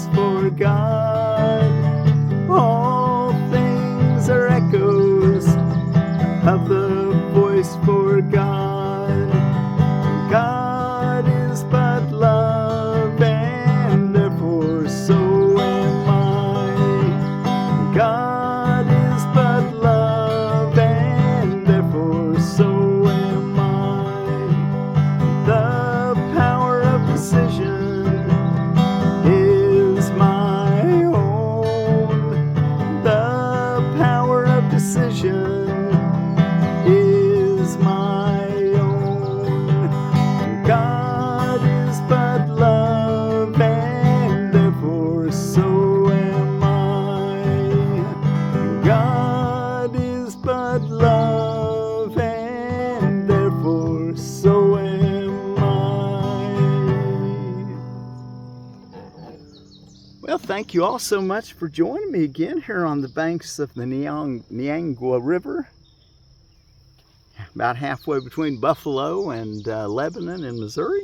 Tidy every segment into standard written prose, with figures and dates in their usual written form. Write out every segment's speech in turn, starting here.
voice for God. All things are echoes of the voice for God. God is but love, and therefore so am I. God is but love, and therefore so am I. The power of decision is my own. The power of decision is my own. God is but love, and therefore so am I. God is but love, and therefore so am I. Well, thank you all so much for joining me again here on the banks of the Niangua River, about halfway between Buffalo and Lebanon in Missouri.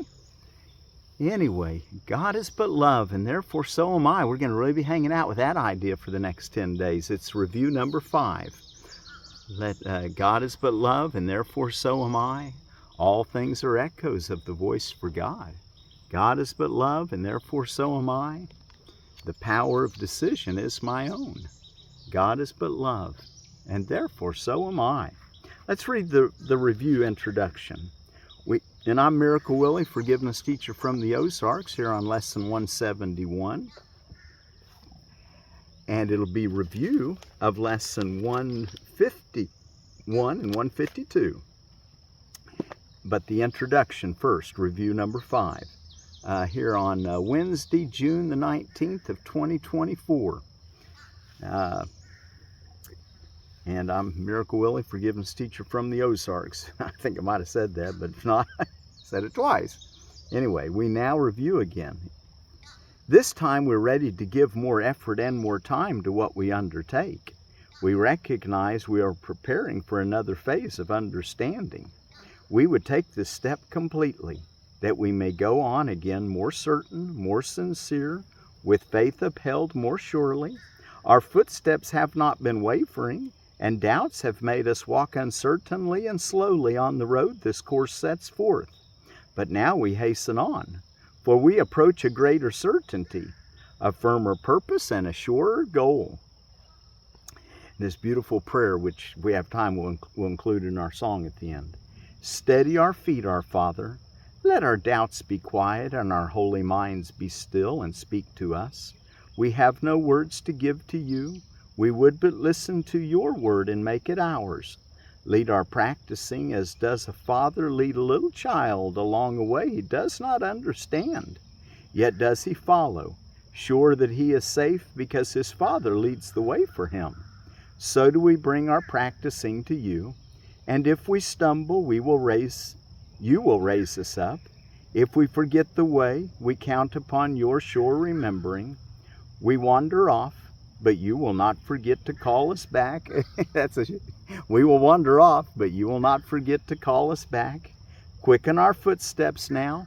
Anyway, God is but love, and therefore so am I. We're going to really be hanging out with that idea for the next 10 days. It's review number 5. God is but love, and therefore so am I. All things are echoes of the voice for God. God is but love, and therefore so am I. The power of decision is my own. God is but love, and therefore so am I. Let's read the review introduction. And I'm Miracle Willie, forgiveness teacher from the Ozarks, here on lesson 171. And it'll be review of lesson 151 and 152. But the introduction first, review number 5. Here on Wednesday, June the 19th of 2024. And I'm Miracle Willie, forgiveness teacher from the Ozarks. I think I might have said that, but if not, I said it twice. Anyway, we now review again. This time we're ready to give more effort and more time to what we undertake. We recognize we are preparing for another phase of understanding. We would take this step completely, that we may go on again more certain, more sincere, with faith upheld more surely. Our footsteps have not been wavering, and doubts have made us walk uncertainly and slowly on the road this course sets forth. But now we hasten on, for we approach a greater certainty, a firmer purpose, and a surer goal. This beautiful prayer, which we have time, we'll include in our song at the end. Steady our feet, our Father. Let our doubts be quiet and our holy minds be still and speak to us. We have no words to give to you. We would but listen to your word and make it ours. Lead our practicing as does a father lead a little child along a way he does not understand. Yet does he follow, sure that he is safe because his father leads the way for him. So do we bring our practicing to you, and if we stumble, you will raise us up. If we forget the way, we count upon your sure remembering. We wander off, but you will not forget to call us back. We will wander off, but you will not forget to call us back. Quicken our footsteps now,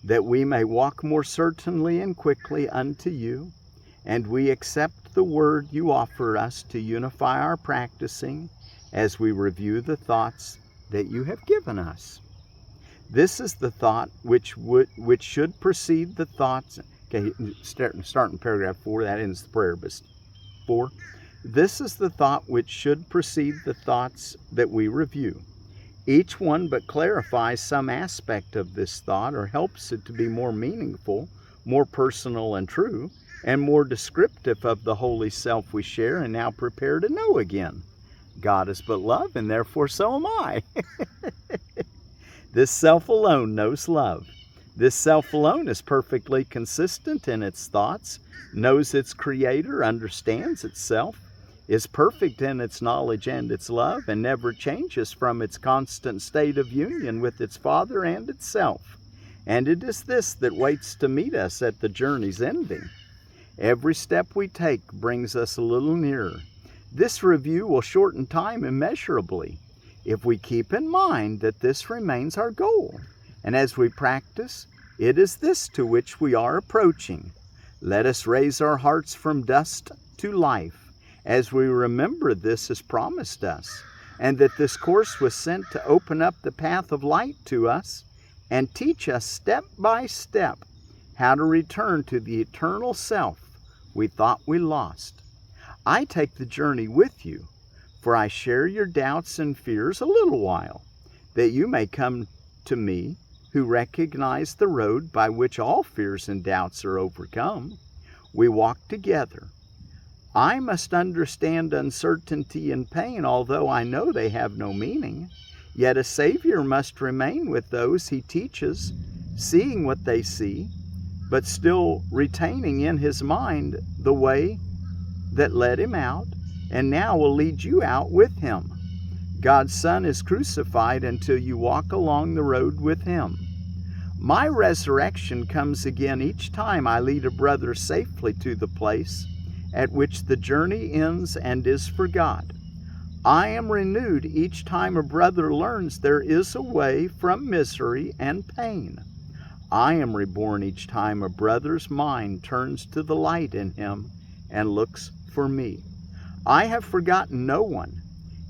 that we may walk more certainly and quickly unto you. And we accept the word you offer us to unify our practicing as we review the thoughts that you have given us. This is the thought which should precede the thoughts. Okay, starting paragraph 4, that ends the prayer, but 4. This is the thought which should precede the thoughts that we review. Each one but clarifies some aspect of this thought or helps it to be more meaningful, more personal and true, and more descriptive of the holy self we share and now prepare to know again. God is but love, and therefore so am I. This self alone knows love. This self alone is perfectly consistent in its thoughts, knows its creator, understands itself, is perfect in its knowledge and its love, and never changes from its constant state of union with its Father and itself. And it is this that waits to meet us at the journey's ending. Every step we take brings us a little nearer. This review will shorten time immeasurably if we keep in mind that this remains our goal. And as we practice, It is this to which we are approaching. Let us raise our hearts from dust to life, as we remember this is promised us, and that this course was sent to open up the path of light to us and teach us step by step how to return to the eternal self we thought we lost. I take the journey with you, for I share your doubts and fears a little while, that you may come to me who recognize the road by which all fears and doubts are overcome. We walk together. I must understand uncertainty and pain, although I know they have no meaning. Yet a Savior must remain with those he teaches, seeing what they see, but still retaining in his mind the way that led him out, and now will lead you out with him. God's Son is crucified until you walk along the road with him. My resurrection comes again each time I lead a brother safely to the place at which the journey ends and is forgot. I am renewed each time a brother learns there is a way from misery and pain. I am reborn each time a brother's mind turns to the light in him and looks for me. I have forgotten no one.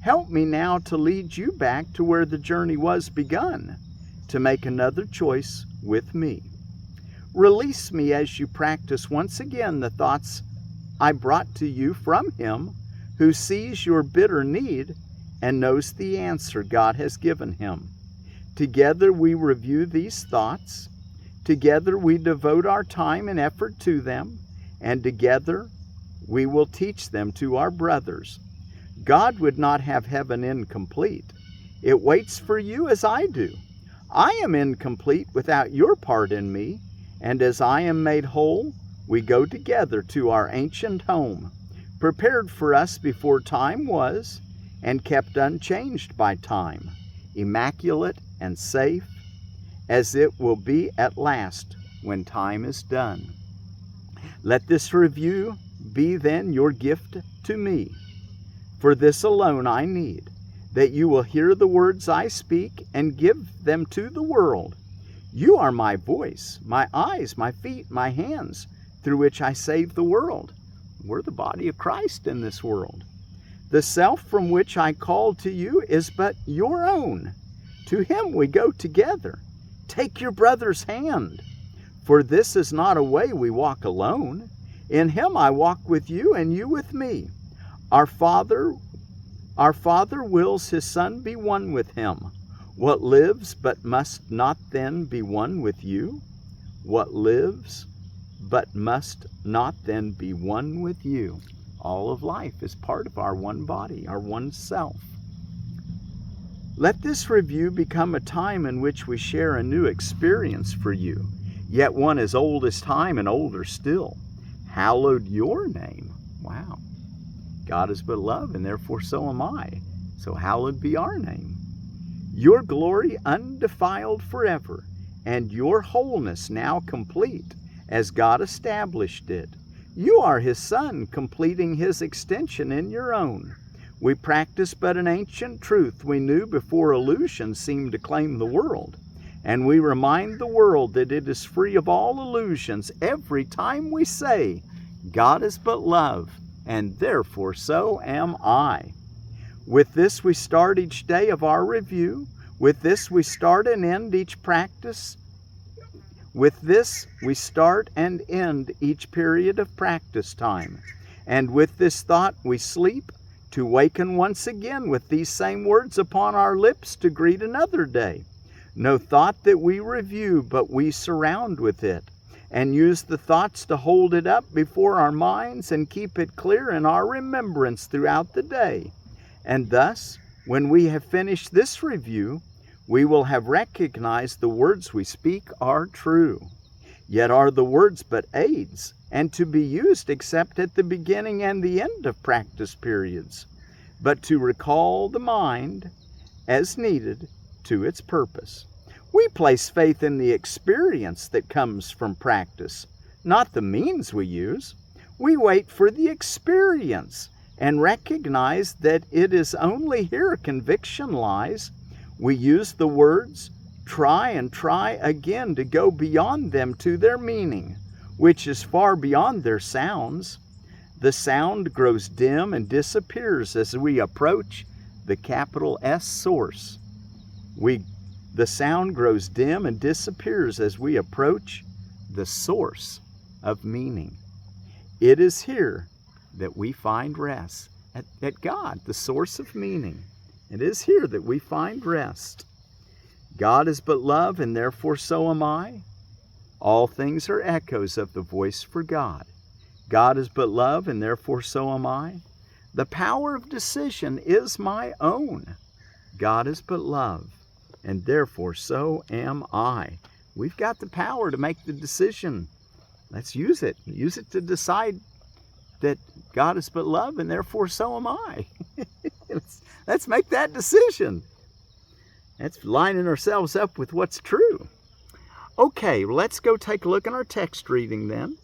Help me now to lead you back to where the journey was begun, to make another choice with me. Release me as you practice once again the thoughts I brought to you from him who sees your bitter need and knows the answer God has given him. Together we review these thoughts. Together we devote our time and effort to them, and together we will teach them to our brothers. God would not have heaven incomplete. It waits for you as I do. I am incomplete without your part in me, and as I am made whole, we go together to our ancient home, prepared for us before time was, and kept unchanged by time, immaculate and safe, as it will be at last when time is done. Let this review be then your gift to me. For this alone I need, that you will hear the words I speak and give them to the world. You are my voice, my eyes, my feet, my hands, through which I save the world. We're the body of Christ in this world. The self from which I called to you is but your own. To him we go together. Take your brother's hand, for this is not a way we walk alone. In him I walk with you and you with me. Our Father wills his Son be one with him. What lives but must not then be one with you? What lives but must not then be one with you? All of life is part of our one body, our one self. Let this review become a time in which we share a new experience for you, yet one as old as time and older still. Hallowed your name. Wow. God is but love, and therefore so am I. So hallowed be our name. Your glory undefiled forever, and your wholeness now complete, as God established it. You are his Son, completing his extension in your own. We practice but an ancient truth we knew before illusion seemed to claim the world. And we remind the world that it is free of all illusions every time we say, God is but love, and therefore so am I. With this we start each day of our review. With this we start and end each practice. With this we start and end each period of practice time. And with this thought we sleep, to waken once again with these same words upon our lips to greet another day. No thought that we review, but we surround with it, and use the thoughts to hold it up before our minds and keep it clear in our remembrance throughout the day. And thus, when we have finished this review, we will have recognized the words we speak are true. Yet are the words but aids, and to be used except at the beginning and the end of practice periods, but to recall the mind, as needed, to its purpose. We place faith in the experience that comes from practice, not the means we use. We wait for the experience and recognize that it is only here conviction lies. We use the words, try and try again to go beyond them to their meaning, which is far beyond their sounds. The sound grows dim and disappears as we approach the capital S source. The sound grows dim and disappears as we approach the source of meaning. It is here that we find rest, at God, the source of meaning. It is here that we find rest. God is but love, and therefore so am I. All things are echoes of the voice for God. God is but love, and therefore so am I. The power of decision is my own. God is but love, and therefore so am I. We've got the power to make the decision. Let's use it. Use it to decide that God is but love, and therefore so am I. Let's make that decision. That's lining ourselves up with what's true. Okay, let's go take a look at our text reading then.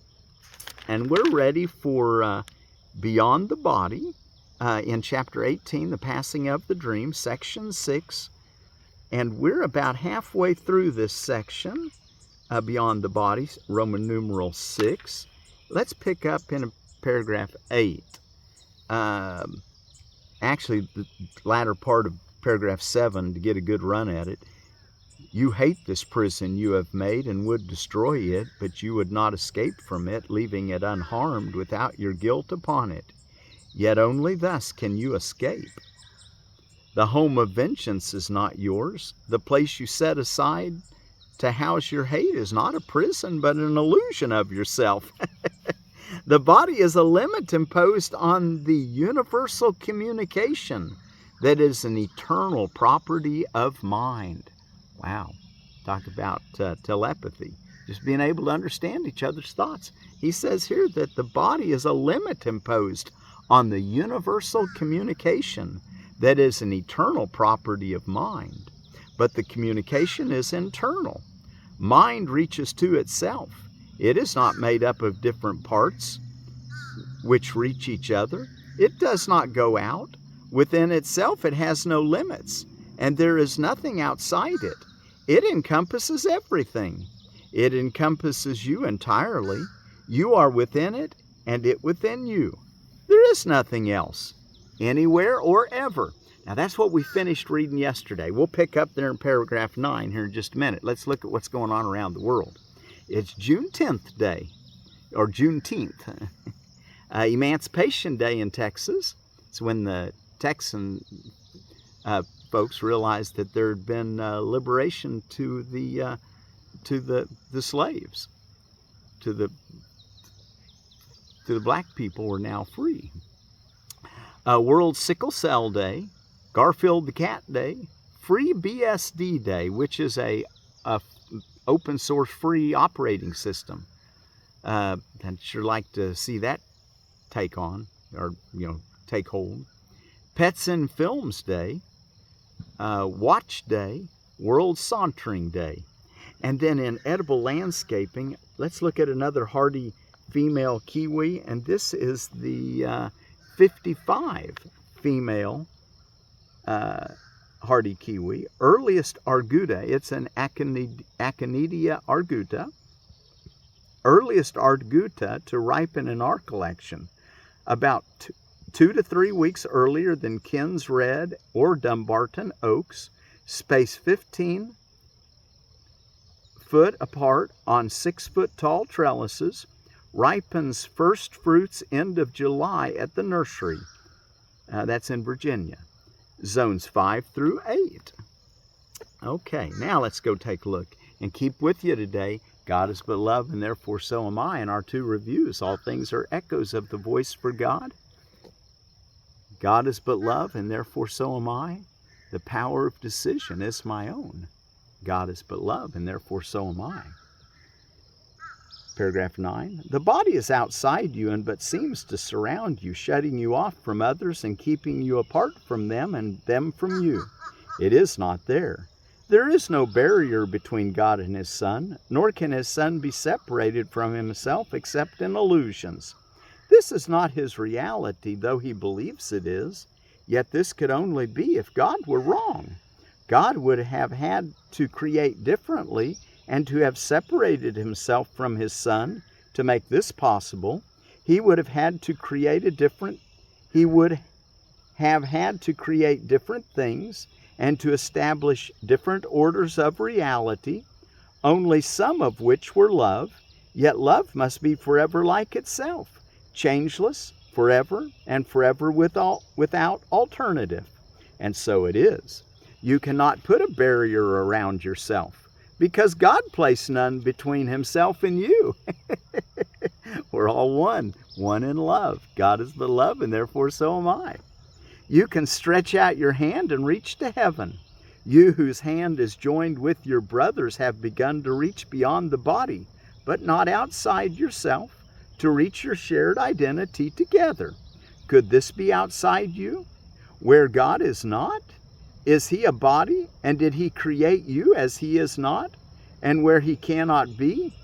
And we're ready for Beyond the Body in chapter 18, The Passing of the Dream, section 6. And we're about halfway through this section, Beyond the Body, Roman numeral 6. Let's pick up in paragraph 8. Actually, the latter part of paragraph 7 to get a good run at it. You hate this prison you have made and would destroy it, but you would not escape from it, leaving it unharmed without your guilt upon it. Yet only thus can you escape. The home of vengeance is not yours. The place you set aside to house your hate is not a prison, but an illusion of yourself. The body is a limit imposed on the universal communication that is an eternal property of mind. Wow. Talk about telepathy. Just being able to understand each other's thoughts. He says here that the body is a limit imposed on the universal communication that is an eternal property of mind. But the communication is internal. Mind reaches to itself. It is not made up of different parts which reach each other. It does not go out. Within itself it has no limits, and there is nothing outside it. It encompasses everything. It encompasses you entirely. You are within it, and it within you. There is nothing else, anywhere or ever. Now that's what we finished reading yesterday. We'll pick up there in paragraph 9 here in just a minute. Let's look at what's going on around the world. It's June 10th day, or Juneteenth, Emancipation Day in Texas. It's when the Texan folks realized that there had been liberation to the slaves, to the black people were now free. World Sickle Cell Day, Garfield the Cat Day, Free BSD Day, which is a open source free operating system. I'd sure like to see that take on, or take hold. Pets in Films Day, Watch Day, World Sauntering Day. And then in edible landscaping, let's look at another hardy female kiwi, and this is the 55 female hardy kiwi. Earliest arguta, it's an Aconidia arguta. Earliest arguta to ripen in our collection, about 2 to 3 weeks earlier than Ken's Red or Dumbarton Oaks, spaced 15 foot apart on 6 foot tall trellises, ripens first fruits end of July at the nursery. That's in Virginia. Zones 5 through 8. Okay, now let's go take a look and keep with you today. God is but love, and therefore so am I. In our 2 reviews, all things are echoes of the voice for God. God is but love, and therefore so am I. The power of decision is my own. God is but love, and therefore so am I. Paragraph 9. The body is outside you and but seems to surround you, shutting you off from others and keeping you apart from them and them from you. It is not there. There is no barrier between God and His Son, nor can His Son be separated from Himself except in illusions. This is not His reality, though He believes it is. Yet this could only be if God were wrong. God would have had to create differently and to have separated himself from his Son to make this possible. He would have had to create different things and to establish different orders of reality, only some of which were love. Yet love must be forever like itself, changeless, forever and forever without alternative. And so it is. You cannot put a barrier around yourself, because God placed none between himself and you. We're all one in love. God is the love, and therefore so am I. You can stretch out your hand and reach to heaven. You whose hand is joined with your brother's have begun to reach beyond the body, but not outside yourself, to reach your shared identity together. Could this be outside you, where God is not? Is he a body, and did he create you as he is not, and where he cannot be?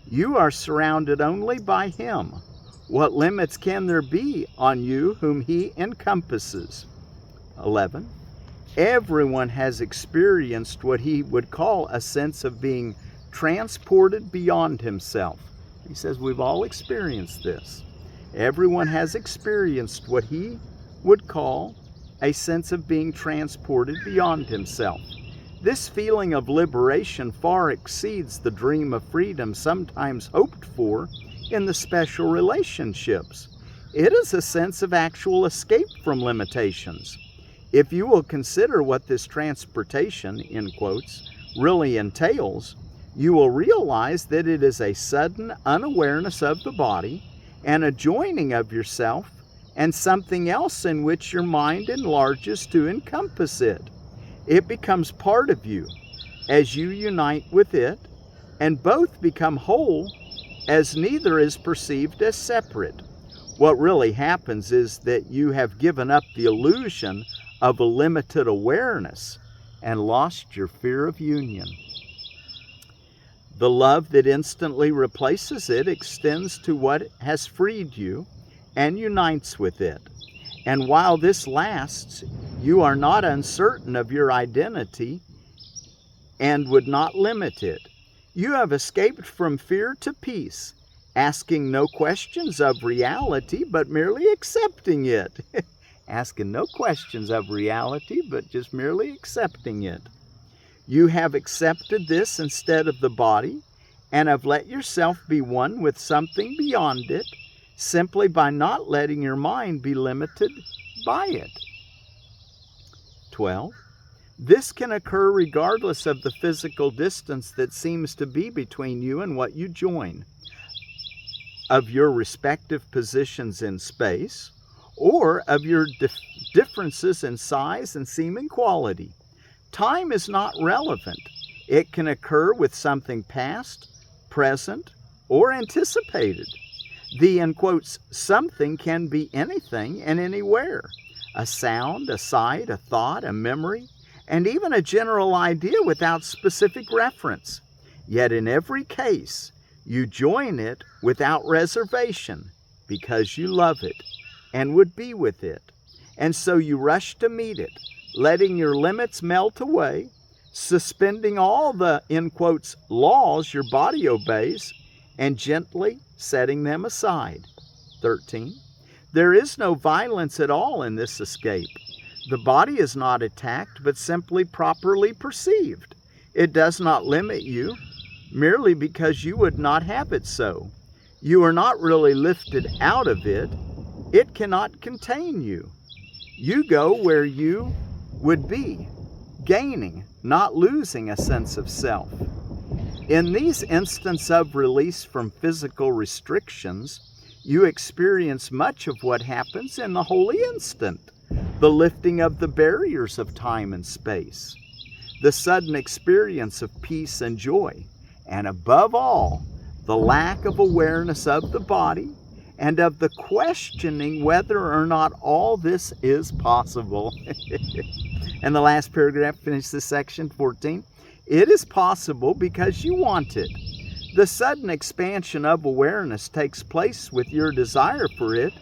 You are surrounded only by him. What limits can there be on you whom he encompasses? 11. Everyone has experienced what he would call a sense of being transported beyond himself. He says we've all experienced this. Everyone has experienced what he would call a sense of being transported beyond himself. This feeling of liberation far exceeds the dream of freedom sometimes hoped for in the special relationships. It is a sense of actual escape from limitations. If you will consider what this transportation, in quotes, really entails, you will realize that it is a sudden unawareness of the body and a joining of yourself and something else in which your mind enlarges to encompass it. It becomes part of you as you unite with it, and both become whole as neither is perceived as separate. What really happens is that you have given up the illusion of a limited awareness and lost your fear of union. The love that instantly replaces it extends to what has freed you and unites with it. And while this lasts, you are not uncertain of your identity and would not limit it. You have escaped from fear to peace, asking no questions of reality, but merely accepting it. Asking no questions of reality, but just merely accepting it. You have accepted this instead of the body, and have let yourself be one with something beyond it, simply by not letting your mind be limited by it. 12. This can occur regardless of the physical distance that seems to be between you and what you join, of your respective positions in space, or of your differences in size and seeming quality. Time is not relevant. It can occur with something past, present, or anticipated. The, in quotes, something can be anything and anywhere. A sound, a sight, a thought, a memory, and even a general idea without specific reference. Yet in every case, you join it without reservation because you love it and would be with it. And so you rush to meet it, letting your limits melt away, suspending all the, in quotes, laws your body obeys, and gently setting them aside. 13. There is no violence at all in this escape. The body is not attacked, but simply properly perceived. It does not limit you, merely because you would not have it so. You are not really lifted out of it. It cannot contain you. You go where you would be, gaining, not losing a sense of self. In these instants of release from physical restrictions, you experience much of what happens in the holy instant, the lifting of the barriers of time and space, the sudden experience of peace and joy, and above all, the lack of awareness of the body and of the questioning whether or not all this is possible. And the last paragraph finishes this section, 14. It is possible because you want it. The sudden expansion of awareness takes place with your desire for it.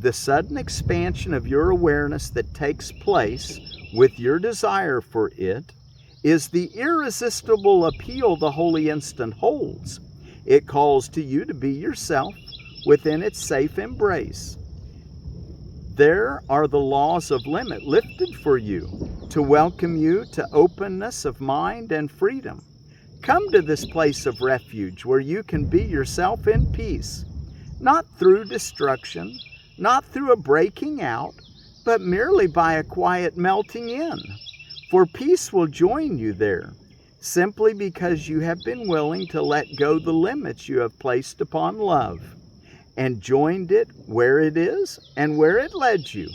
The sudden expansion of your awareness that takes place with your desire for it is the irresistible appeal the holy instant holds. It calls to you to be yourself within its safe embrace. There are the laws of limit lifted for you to welcome you to openness of mind and freedom. Come to this place of refuge where you can be yourself in peace, not through destruction, not through a breaking out, but merely by a quiet melting in. For peace will join you there, simply because you have been willing to let go the limits you have placed upon love, and joined it where it is and where it led you,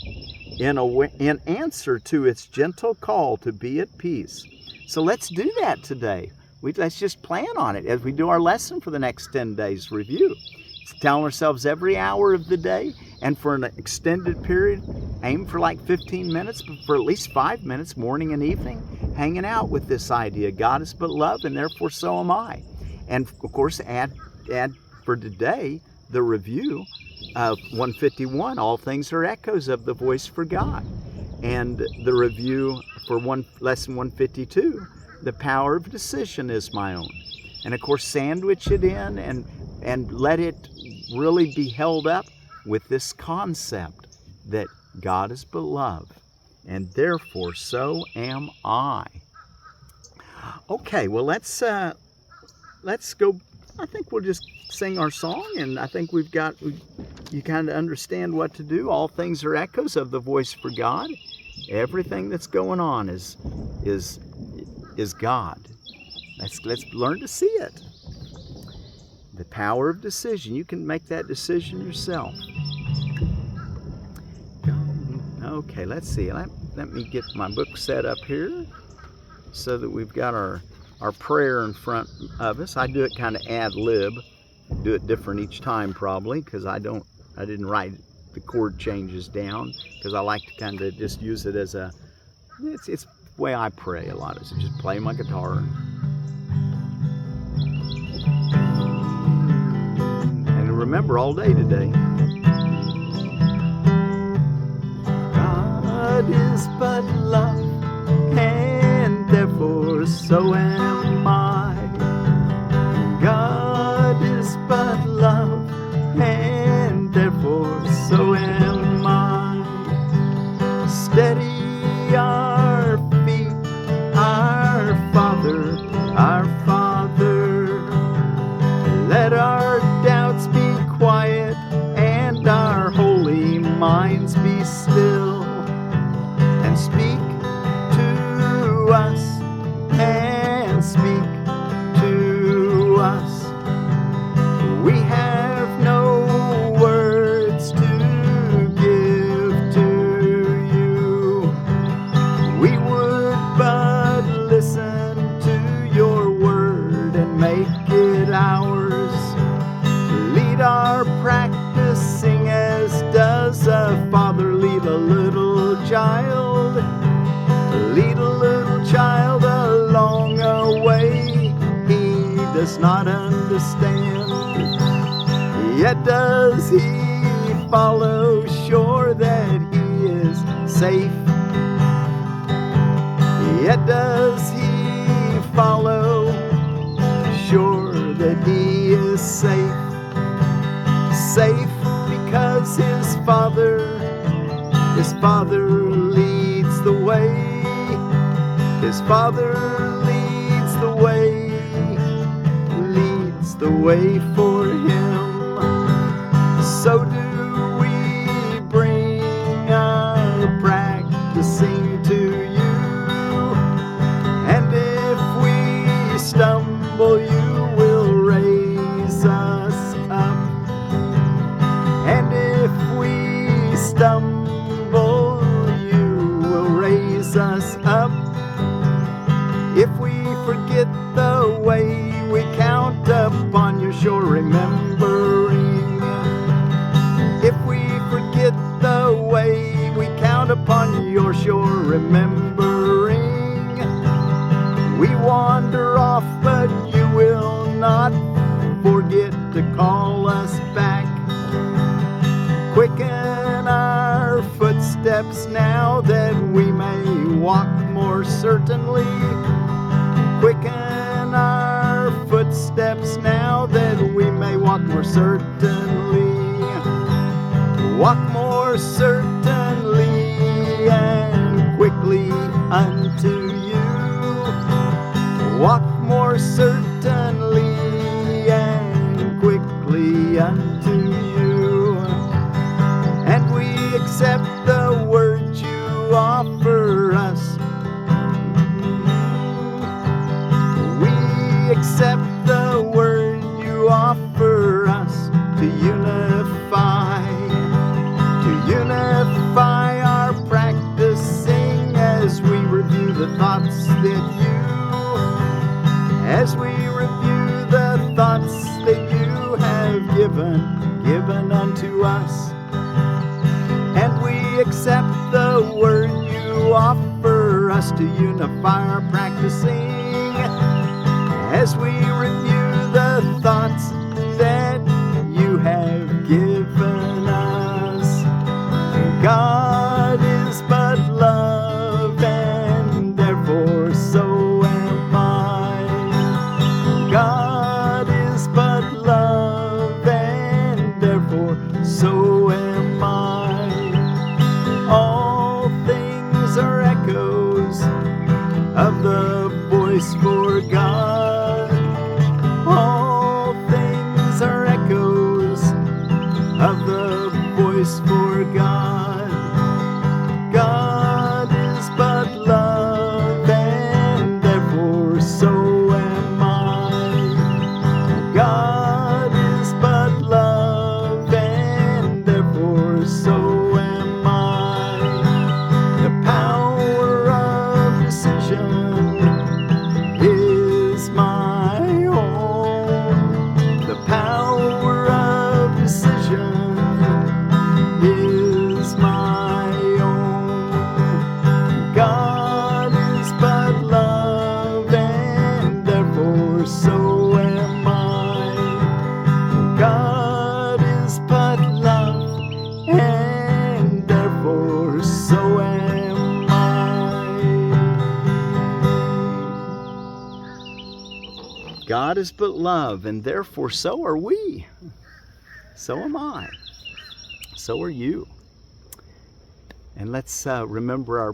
in answer to its gentle call to be at peace. So let's do that today. Let's just plan on it as we do our lesson for the next 10 days review. It's telling ourselves every hour of the day, and for an extended period, aim for like 15 minutes, but for at least 5 minutes, morning and evening, hanging out with this idea. God is but love, and therefore so am I. And of course, add for today the review of 151, all things are echoes of the voice for God. And the review for lesson 152, the power of decision is my own. And of course, sandwich it in and let it really be held up with this concept that God is but love, and therefore so am I. Okay, well let's go. I think we'll just sing our song, and I think you kind of understand what to do. All things are echoes of the voice for God. Everything that's going on is God. Let's learn to see it. The power of decision. You can make that decision yourself. Okay, let's see. Let me get my book set up here so that we've got our prayer in front of us. I do it kind of ad lib. Do it different each time probably, because I didn't write the chord changes down, because I like to kind of just use it as it's the way I pray a lot, is just play my guitar. And remember all day today. God is but love, and therefore so am I. God is but love, and therefore so am I. Steady our feet, our Father, our Father. Let our doubts be quiet, and our holy minds be still, and speak to us, and speak to us. We have no words to give to you. We would but listen to your word and make it ours. Lead our practicing as does a father lead a little child. Lead a little child along a way he does not understand. Yet does he follow, sure that he is safe. Yet does he follow, sure that he is safe. Safe because his father leads the way. His father leads the way for him. So do we bring our practicing to you. And if we stumble, you will raise us up. And if we stumble, you will raise us up. If we forget the way, we count upon your shore remembering. If we forget the way, we count upon your shore remembering. We wander off, but you will not forget to call us back. Quicken our footsteps now that we may walk walk more certainly. Quicken our footsteps now, that we may walk more certainly. Walk more certainly and quickly unto you. Walk more certainly and quickly unto you. And we accept the word you offer us. We accept the word you offer us to unify our practicing as we review the thoughts that you have given unto us. And we accept the word you offer us to unify our practicing as we review the thoughts that you have given us. God is but love, and therefore so am I. God is but love, and therefore so am I. All things are echoes of the voice for God. All things are echoes of the voice for God. God is but love, and therefore so am I. God is but love, and therefore so am I. The power of decision is my own. The power of decision is my own. God is but love, and therefore so am I. God is but love, and therefore so am I. God is but love, and therefore so are we. So am I. So are you. And let's remember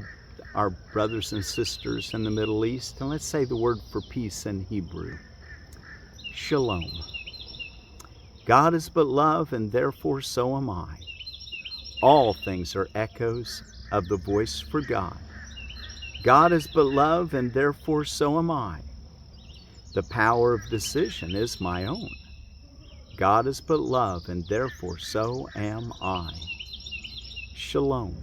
our brothers and sisters in the Middle East, and let's say the word for peace in Hebrew. Shalom. God is but love, and therefore so am I. All things are echoes of the voice for God. God is but love, and therefore so am I. The power of decision is my own. God is but love, and therefore so am I. Shalom.